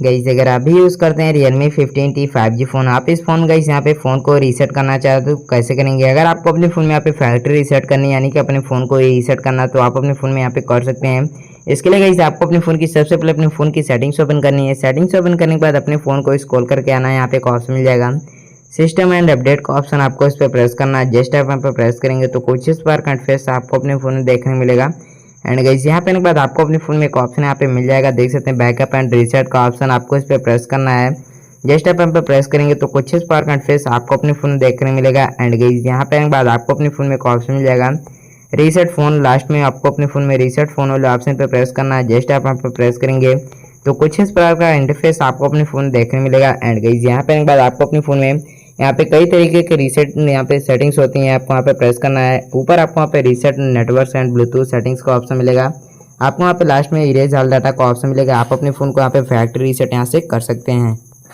Guys अगर आप भी यूज़ करते हैं realme 15T 5G फ़ोन, आप इस फ़ोन गाइस यहाँ पे फ़ोन को रीसेट करना चाहते हो तो कैसे करेंगे। अगर आपको अपने फ़ोन में यहाँ पे फैक्ट्री रीसेट करनी है, यानी कि अपने फ़ोन को रीसेट करना, तो आप अपने फ़ोन में यहाँ पे कर सकते हैं। इसके लिए गाइस आपको अपने फ़ोन की सबसे पहले अपने फ़ोन की सेटिंग्स ओपन करनी है। सेटिंग्स ओपन करने के बाद अपने फ़ोन को स्क्रॉल करके आना है, यहाँ पे एक ऑप्शन मिल जाएगा सिस्टम एंड अपडेट का ऑप्शन, आपको इस पर प्रेस करना है। जस्ट आप यहाँ पे प्रेस करेंगे तो कुछ इस बार का इंटरफेस आपको अपने फ़ोन में देखने मिलेगा। एंड गाइस यहाँ पे के बाद आपको अपने फ़ोन में एक ऑप्शन यहाँ पे मिल जाएगा, देख सकते हैं बैकअप एंड रीसेट का ऑप्शन, आपको इस पर प्रेस करना है। जस्ट आप यहाँ पे प्रेस करेंगे तो कुछ इस प्रकार का इंटरफेस आपको अपने फ़ोन में देखने मिलेगा। एंड गाइस यहाँ पे के बाद आपको अपने फ़ोन में एक ऑप्शन मिल जाएगा रीसेट फ़ोन, लास्ट में आपको अपने फ़ोन में रीसेट फ़ोन वाले ऑप्शन पे प्रेस करना है। जस्ट आप यहाँ पे प्रेस करेंगे तो कुछ इस प्रकार का इंटरफेस आपको अपने फ़ोन देखने मिलेगा। एंड गाइस यहाँ पे के बाद आपको अपने फ़ोन में यहाँ पे कई तरीके के रीसेट यहाँ पे सेटिंग्स होती हैं, आपको यहाँ पे प्रेस करना है। ऊपर आपको यहाँ पे reset network and Bluetooth settings का ऑप्शन मिलेगा। आपको यहाँ पे लास्ट में इरेज ऑल डाटा का ऑप्शन मिलेगा। आप अपने फ़ोन को यहाँ पे फैक्ट्री रीसेट यहाँ से कर सकते हैं।